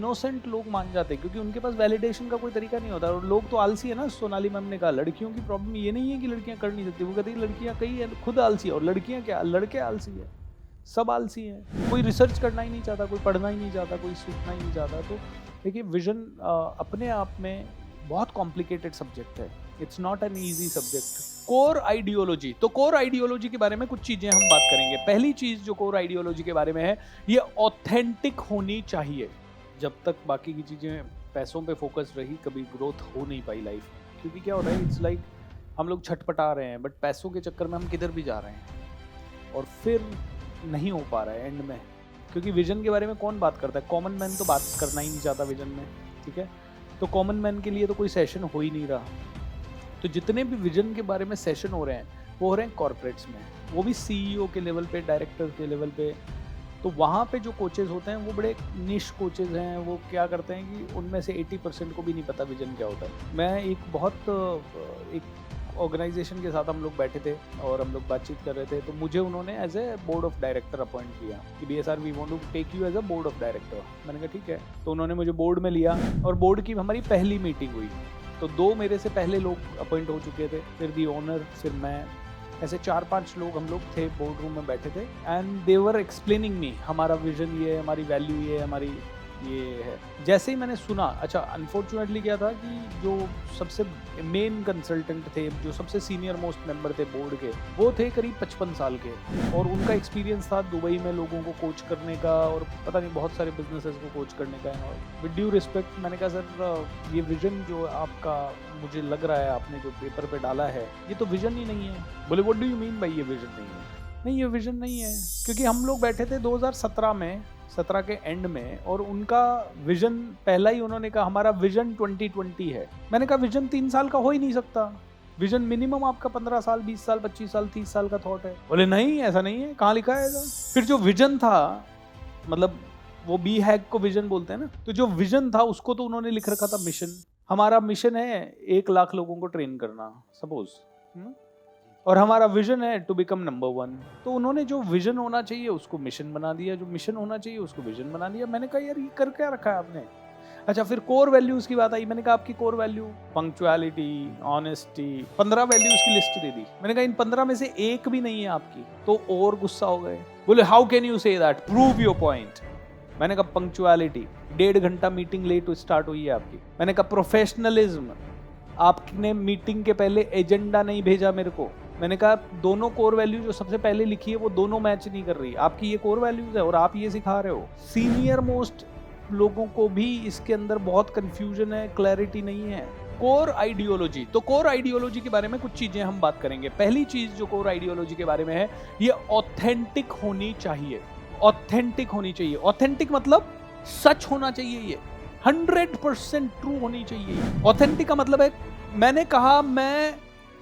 Innocent लोग मान जाते हैं क्योंकि उनके पास वैलिडेशन का कोई तरीका नहीं होता। और लोग तो आलसी है ना। सोनाली मैम ने कहा लड़कियों की प्रॉब्लम ये नहीं है कि लड़कियां कर नहीं सकती, वो कहती है लड़कियां कई है खुद आलसी है। और लड़कियां क्या, लड़के आलसी है, सब आलसी हैं। कोई रिसर्च करना ही नहीं चाहता, कोई पढ़ना ही नहीं चाहता, कोई सीखना ही नहीं चाहता। तो देखिए विजन अपने आप में बहुत कॉम्प्लिकेटेड सब्जेक्ट है। It's not an easy subject. Core ideology, तो कोर आइडियोलॉजी के बारे में कुछ चीजें हम बात करेंगे। पहली चीज जो कोर आइडियोलॉजी के बारे में है, ये ऑथेंटिक होनी चाहिए। जब तक बाकी की चीजें पैसों पे फोकस रही, कभी ग्रोथ हो नहीं पाई लाइफ। क्योंकि क्या हो रहा है, इट्स लाइक हम लोग छटपटा रहे हैं, बट पैसों के चक्कर में हम किधर भी जा रहे हैं और फिर नहीं हो पा रहा है एंड में। क्योंकि विजन के बारे में कौन बात करता है? कॉमन मैन तो बात करना ही नहीं चाहता विजन में, ठीक है। तो कॉमन मैन के लिए तो कोई सेशन हो ही नहीं रहा। तो जितने भी विजन के बारे में सेशन हो रहे हैं, वो हो रहे हैं कॉर्पोरेट्स में, वो भी सीईओ के लेवल पे, डायरेक्टर के लेवल पे। तो वहाँ पे जो कोचेज होते हैं वो बड़े निश कोचेज हैं। वो क्या करते हैं कि उनमें से 80% को भी नहीं पता विजन क्या होता है। मैं एक ऑर्गेनाइजेशन के साथ हम लोग बैठे थे और हम लोग बातचीत कर रहे थे। तो मुझे उन्होंने as a board of director appoint किया कि BSR we want to take you as a board of director. मैंने कहा ठीक है। तो उन्होंने मुझे बोर्ड में लिया और बोर्ड की हमारी पहली मीटिंग हुई। तो 2 मेरे से पहले लोग अपॉइंट हो चुके थे, फिर दी ओनर, फिर मैं, ऐसे 4-5 लोग हम लोग थे बोर्ड रूम में बैठे थे। एंड दे वर एक्सप्लेनिंग मी, हमारा विजन ये है, हमारी वैल्यू ये है, हमारी ये है। जैसे ही मैंने सुना, अच्छा अनफॉर्चुनेटली क्या था कि जो सबसे मेन कंसल्टेंट थे, जो सबसे सीनियर मोस्ट मेंबर थे बोर्ड के, वो थे करीब 55 साल के। और उनका एक्सपीरियंस था दुबई में लोगों को कोच करने का और पता नहीं बहुत सारे बिजनेसेस को कोच करने का। और विद ड्यू रिस्पेक्ट मैंने कहा सर ये विजन जो आपका मुझे लग रहा है आपने जो पेपर पे डाला है, ये तो विजन ही नहीं है। बोले what do you mean by ये विजन नहीं है? नहीं, ये विजन नहीं है। क्योंकि हम लोग बैठे थे 2017 में, 17 के एंड में, और उनका विजन पहला ही उन्होंने कहा हमारा विजन 2020 है। मैंने कहा विजन 3 साल का हो ही नहीं सकता। विजन मिनिमम आपका 15 साल, 20 साल, 25 साल, 30 साल का थॉट है। बोले नहीं ऐसा नहीं है, कहाँ लिखा है ऐसा? फिर जो विजन था, मतलब वो बी हैक को विजन बोलते हैं ना, तो जो विजन था उसको तो उन्होंने लिख रखा था मिशन। हमारा मिशन है 1 लाख लोगों को ट्रेन करना सपोज, और हमारा विजन है टू बिकम नंबर 1। तो उन्होंने जो विजन होना चाहिए उसको मिशन बना दिया, जो मिशन होना चाहिए उसको विजन बना दिया। मैंने कहा यार ये कर क्या रखा है आपने? अच्छा, फिर कोर वैल्यूज की बात आई। मैंने कहा आपकी core value punctuality, honesty, 15 values की लिस्ट दे दी। मैंने कहा इन 15 में से एक भी नहीं है आपकी। तो और गुस्सा हो गए, बोले how can you say that, prove your point. मैंने कहा पंक्चुअलिटी, 1.5 घंटा मीटिंग लेट स्टार्ट हुई है आपकी। मैंने कहा प्रोफेशनलिज्म, आपने मीटिंग के पहले एजेंडा नहीं भेजा मेरे को। मैंने कहा दोनों कोर वैल्यू जो सबसे पहले लिखी है वो दोनों मैच नहीं कर रही। आपकी ये कोर वैल्यूज है और आप ये सिखा रहे हो। सीनियर मोस्ट लोगों को भी इसके अंदर बहुत कंफ्यूजन है, क्लैरिटी नहीं है। कोर आइडियोलॉजी, तो कोर आइडियोलॉजी के बारे में कुछ चीजें हम बात करेंगे। पहली चीज जो कोर आइडियोलॉजी के बारे में है, ये ऑथेंटिक होनी चाहिए। ऑथेंटिक होनी चाहिए। ऑथेंटिक मतलब सच होना चाहिए, ये 100% ट्रू होनी चाहिए। ऑथेंटिक का मतलब है मैंने कहा मैं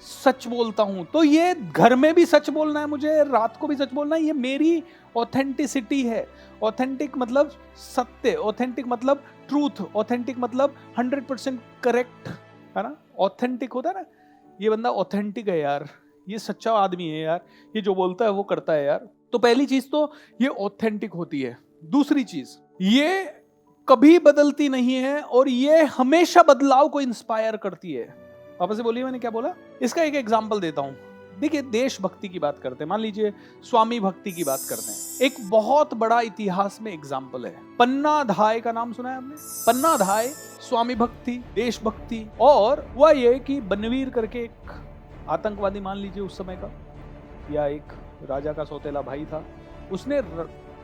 सच बोलता हूं, तो ये घर में भी सच बोलना है मुझे, रात को भी सच बोलना है, ये मेरी ऑथेंटिसिटी है। ऑथेंटिक मतलब सत्य, ऑथेंटिक मतलब ट्रूथ, ऑथेंटिक मतलब 100% करेक्ट, है ना। ऑथेंटिक होता है ना, ये बंदा ऑथेंटिक है यार, ये सच्चा आदमी है यार, ये जो बोलता है वो करता है यार। तो पहली चीज तो ये ऑथेंटिक होती है। दूसरी चीज, ये कभी बदलती नहीं है और ये हमेशा बदलाव को इंस्पायर करती है। वापस से बोलिए मैंने क्या बोला। इसका एक एग्जांपल देता हूं। देखिए देशभक्ति की बात करते हैं, मान लीजिए स्वामी भक्ति की बात करते हैं। एक बहुत बड़ा इतिहास में एग्जांपल है, पन्ना धाय का नाम सुना है आपने? पन्ना धाय, स्वामी भक्ति, देशभक्ति, और वह ये कि बनवीर करके एक आतंकवादी मान लीजिए उस समय का, या एक राजा का सौतेला भाई था, उसने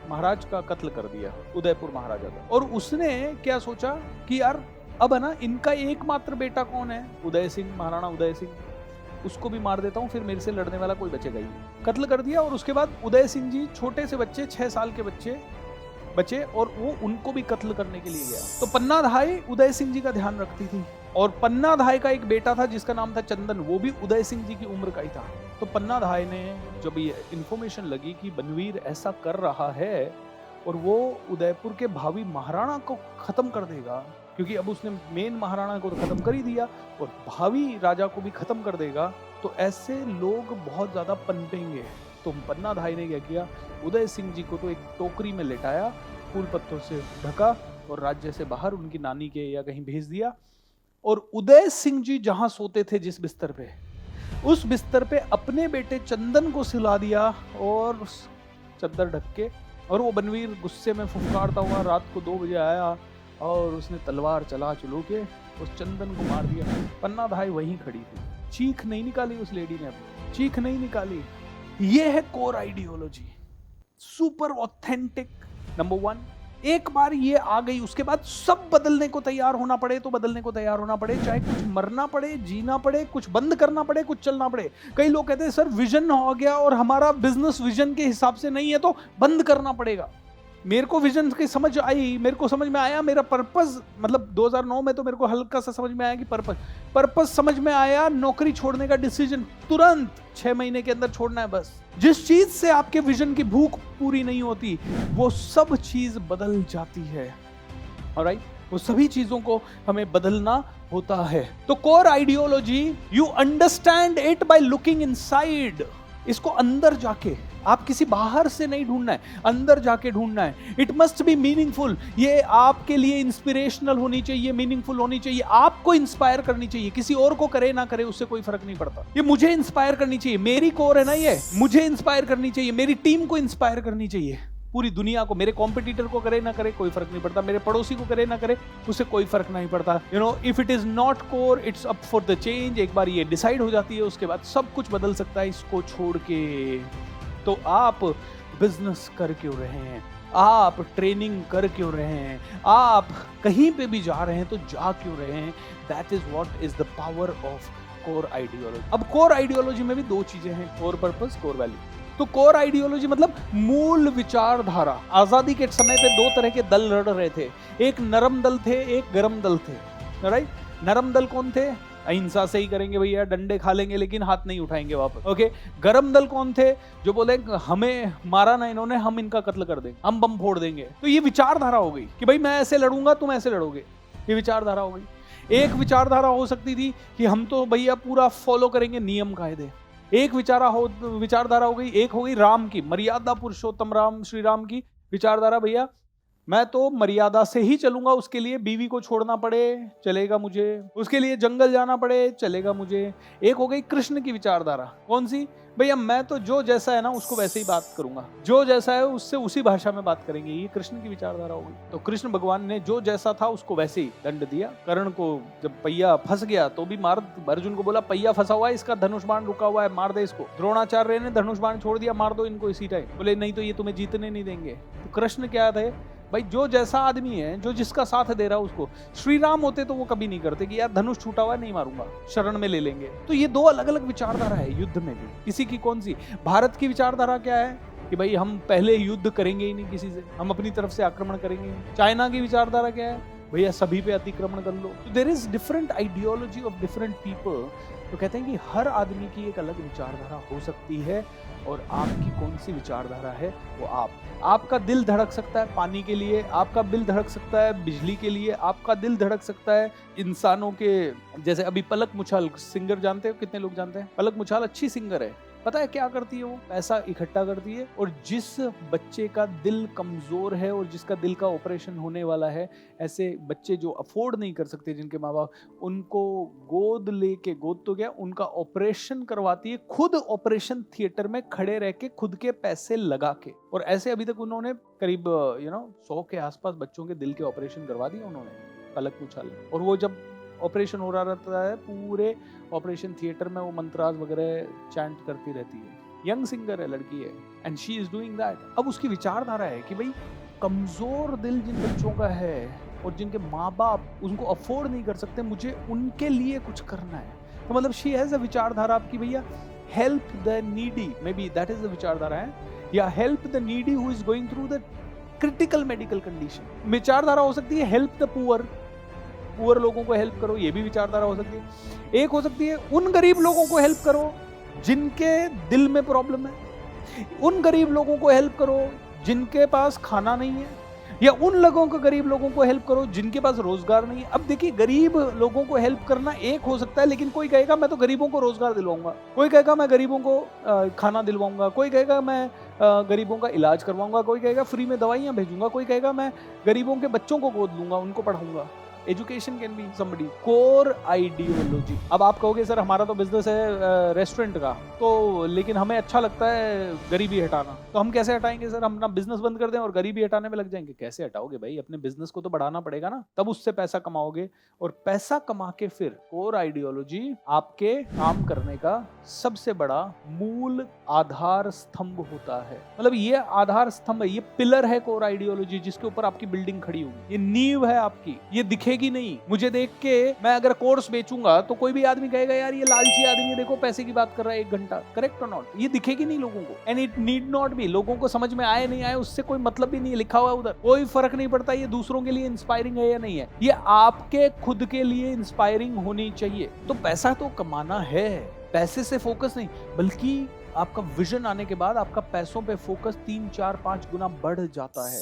महाराज का कत्ल कर दिया, उदयपुर महाराजा का। और उसने क्या सोचा कि यार अब है ना, इनका एकमात्र बेटा कौन है? उदय सिंह, महाराणा उदय सिंह, उसको भी मार देता हूं, फिर मेरे से लड़ने वाला कोई बचेगा ही। कत्ल कर दिया। और उसके बाद उदय सिंह जी छोटे से बच्चे, 6 साल के बच्चे बचे, और वो उनको भी कत्ल करने के लिए गया। तो पन्ना धाय उदय सिंह जी का ध्यान रखती थी, और पन्ना धाय का एक बेटा था जिसका नाम था चंदन, वो भी उदय सिंह जी की उम्र का ही था। तो पन्ना धाय ने जब ये इन्फॉर्मेशन लगी कि बनवीर ऐसा कर रहा है और वो उदयपुर के भावी महाराणा को खत्म कर देगा, क्योंकि अब उसने मेन महाराणा को तो खत्म कर ही दिया और भावी राजा को भी खत्म कर देगा, तो ऐसे लोग बहुत ज्यादा पनपेंगे। तो पन्ना धाय ने क्या किया, उदय सिंह जी को तो एक टोकरी में लेटाया, फूल पत्तों से ढका, और राज्य से बाहर उनकी नानी के या कहीं भेज दिया। और उदय सिंह जी जहां सोते थे जिस बिस्तर पे, उस बिस्तर पे अपने बेटे चंदन को सुला दिया और उस चद्दर ढक के। और वो बनवीर गुस्से में फुफकारता हुआ रात को 2 बजे आया और उसने तलवार चला चलो के उस चंदन को मार दिया। पन्ना भाई वहीं खड़ी थी, चीख नहीं निकाली उस लेडी ने, अपनी चीख नहीं निकाली। ये है core ideology, super authentic. Number 1, एक बार ये आ गई उसके बाद सब बदलने को तैयार होना पड़े तो बदलने को तैयार होना पड़े, चाहे कुछ मरना पड़े, जीना पड़े, कुछ बंद करना पड़े, कुछ चलना पड़े। कई लोग कहते हैं सर विजन हो गया और हमारा बिजनेस विजन के हिसाब से नहीं है तो बंद करना पड़ेगा। मेरे को विजन की समझ आई, मेरे को समझ में आया मेरा पर्पस, मतलब 2009 में तो मेरे को हल्का सा समझ में आया कि पर्पस समझ में आया। नौकरी छोड़ने का डिसीजन तुरंत 6 महीने के अंदर छोड़ना है बस। जिस चीज से आपके विजन की भूख पूरी नहीं होती वो सब चीज बदल जाती है। ऑलराइट, वो सभी चीजों को हमें बदलना होता है। तो core ideology, you understand it by looking inside. इसको अंदर जाके, आप किसी बाहर से नहीं ढूंढना है, अंदर जाके ढूंढना है। इट मस्ट बी मीनिंगफुल, ये आपके लिए इंस्पिरेशनल होनी चाहिए, मीनिंगफुल होनी चाहिए, आपको इंस्पायर करनी चाहिए। किसी और को करे ना करे उससे कोई फर्क नहीं पड़ता। ये मुझे इंस्पायर करनी चाहिए, मेरी कोर है ना, ये मुझे इंस्पायर करनी चाहिए, मेरी टीम को इंस्पायर करनी चाहिए, पूरी दुनिया को। मेरे कॉम्पिटिटर को करे ना करे कोई फर्क नहीं पड़ता, मेरे पड़ोसी को करे ना करे उससे कोई फर्क नहीं पड़ता। You know, if it is not core, it's up for the change. एक बार ये डिसाइड हो जाती है उसके बाद सब कुछ बदल सकता है इसको छोड़ के। तो आप बिजनेस कर क्यों रहे हैं, आप ट्रेनिंग कर क्यों रहे हैं, आप कहीं पे भी जा रहे हैं तो जा क्यों रहे हैं, that is what is the power of core ideology. अब कोर आइडियोलॉजी में भी 2 चीजें हैं, कोर पर्पस, कोर वैल्यू। तो कोर आइडियोलॉजी मतलब मूल विचारधारा। आजादी के समय पे 2 तरह के दल लड़ रहे थे, एक नरम दल थे, एक गरम दल थे। राइट, नरम दल कौन थे? अहिंसा से ही करेंगे भैया, डंडे खा लेंगे लेकिन हाथ नहीं उठाएंगे वापस। ओके, गरम दल कौन थे? जो बोले हमें मारा ना इन्होंने, हम इनका कत्ल कर देंगे, हम बम फोड़ देंगे। तो ये विचारधारा हो गई कि भाई मैं ऐसे लड़ूंगा, तुम ऐसे लड़ोगे, ये विचारधारा हो गई। एक विचारधारा हो सकती थी कि हम तो भैया पूरा फॉलो करेंगे नियम कायदे। एक विचारधारा हो गई, एक हो गई राम की, मर्यादा पुरुषोत्तम राम श्री राम की विचारधारा। भैया मैं तो मर्यादा से ही चलूंगा, उसके लिए बीवी को छोड़ना पड़े चलेगा मुझे, उसके लिए जंगल जाना पड़े चलेगा मुझे। एक हो गई कृष्ण की विचारधारा, कौन सी? भैया मैं तो जो जैसा है ना उसको वैसे ही बात करूंगा, जो जैसा है उससे उसी भाषा में बात करेंगे, ये कृष्ण की विचारधारा हो गई। तो कृष्ण भगवान ने जो जैसा था उसको वैसे ही दंड दिया। कर्ण को जब पहिया फंस गया तो भी मार, अर्जुन को बोला पहिया फंसा हुआ है, इसका धनुष बाण रुका हुआ है, मार दे इसको। द्रोणाचार्य ने धनुष बाण छोड़ दिया, मार दो इनको इसी टाइम। बोले नहीं तो ये तुम्हें जीतने नहीं देंगे। तो कृष्ण क्या थे भाई, जो जैसा आदमी है, जो जिसका साथ दे रहा है उसको। श्री राम होते तो वो कभी नहीं करते कि यार धनुष छूटा हुआ है नहीं मारूंगा, शरण में ले लेंगे। तो ये 2 अलग अलग विचारधारा है युद्ध में भी। किसी की कौन सी? भारत की विचारधारा क्या है कि भाई हम पहले युद्ध करेंगे ही नहीं किसी से, हम अपनी तरफ से आक्रमण करेंगे ही। चाइना की विचारधारा क्या है? भैया सभी पे अतिक्रमण कर लो। तो there is different ideology of different people. तो कहते हैं कि हर आदमी की एक अलग विचारधारा हो सकती है, और आपकी कौन सी विचारधारा है वो आपका दिल धड़क सकता है पानी के लिए, आपका दिल धड़क सकता है बिजली के लिए, आपका दिल धड़क सकता है इंसानों के। जैसे अभी पलक मुछाल सिंगर, जानते हो? कितने लोग जानते हैं? पलक मुछाल अच्छी सिंगर है। पता है क्या करती है वो? पैसा इकट्ठा करती है, और जिस बच्चे का दिल कमजोर है और जिसका दिल का ऑपरेशन होने वाला है, ऐसे बच्चे जो अफोर्ड नहीं कर सकते, जिनके माँ बाप, उनको गोद लेके, गोद तो क्या, उनका ऑपरेशन करवाती है खुद, ऑपरेशन थिएटर में खड़े रह के खुद के पैसे लगा के। और ऐसे अभी तक उन्होंने करीब 100 के आसपास बच्चों के दिल के ऑपरेशन करवा दिए उन्होंने, पलक मुछाल। और वो जब ऑपरेशन हो रहा रहता है पूरे ऑपरेशन थिएटर में वो मंत्रास वगैरह चैंट करती रहती है। यंग सिंगर है, लड़की है, and she is doing that. अब उसकी विचारधारा है कि भाई कमजोर दिल जिन बच्चों का है और जिनके माँ बाप उनको अफोर्ड नहीं कर सकते, मुझे उनके लिए कुछ करना है। तो मतलब शी हैज अ विचारधारा आपकी, भैया help the needy, may be that is the विचारधारा है, या help the needy who is going through the critical medical condition. विचारधारा हो सकती है हेल्प द पुअर लोगों को हेल्प करो, ये भी विचारधारा हो सकती है। एक हो सकती है उन गरीब लोगों को हेल्प करो जिनके दिल में प्रॉब्लम है, उन गरीब लोगों को हेल्प करो जिनके पास खाना नहीं है, या उन गरीब लोगों को हेल्प करो जिनके पास रोजगार नहीं है। अब देखिए, गरीब लोगों को हेल्प करना एक हो सकता है, लेकिन कोई कहेगा मैं तो गरीबों को रोजगार दिलवाऊंगा, कोई कहेगा मैं गरीबों को खाना दिलवाऊंगा, कोई कहेगा मैं गरीबों का इलाज करवाऊंगा, कोई कहेगा फ्री में दवाइयाँ भेजूंगा, कोई कहेगा मैं गरीबों के बच्चों को गोद लूंगा, उनको पढ़ाऊंगा। Education can be somebody. Core ideology. अब आप कहोगे सर हमारा तो बिजनेस है रेस्टोरेंट का, तो लेकिन हमें अच्छा लगता है गरीबी हटाना, तो हम कैसे हटाएंगे सर? हम अपना बिजनेस बंद कर दें और गरीबी हटाने में लग जाएंगे? कैसे हटाओगे भाई? अपने बिजनेस को तो बढ़ाना पड़ेगा ना, तब उससे पैसा कमाओगे। और पैसा कमा के फिर कोर आइडियोलॉजी आपके काम करने का सबसे बड़ा मूल आधार स्तंभ होता है। मतलब ये आधार स्तंभ है, ये पिलर है कोर आइडियोलॉजी, जिसके ऊपर आपकी बिल्डिंग खड़ी होगी। ये नींव है आपकी, ये दिखेगी नहीं। मुझे देख के मैं अगर कोर्स बेचूंगा तो कोई भी आदमी कहेगा यार ये लालची आदमी है, देखो पैसे की बात कर रहा है 1 घंटा। करेक्ट और नॉट? ये दिखेगी नहीं लोगों को, and it need not be. लोगों को समझ में आए नहीं आए उससे कोई मतलब भी नहीं है, लिखा हुआ है उधर, कोई फर्क नहीं पड़ता ये दूसरों के लिए इंस्पायरिंग है या नहीं है। ये आपके खुद के लिए इंस्पायरिंग होनी चाहिए। तो पैसा तो कमाना है, पैसे से फोकस नहीं, बल्कि आपका विजन आने के बाद आपका पैसों पे फोकस 3, 4, 5 गुना बढ़ जाता है।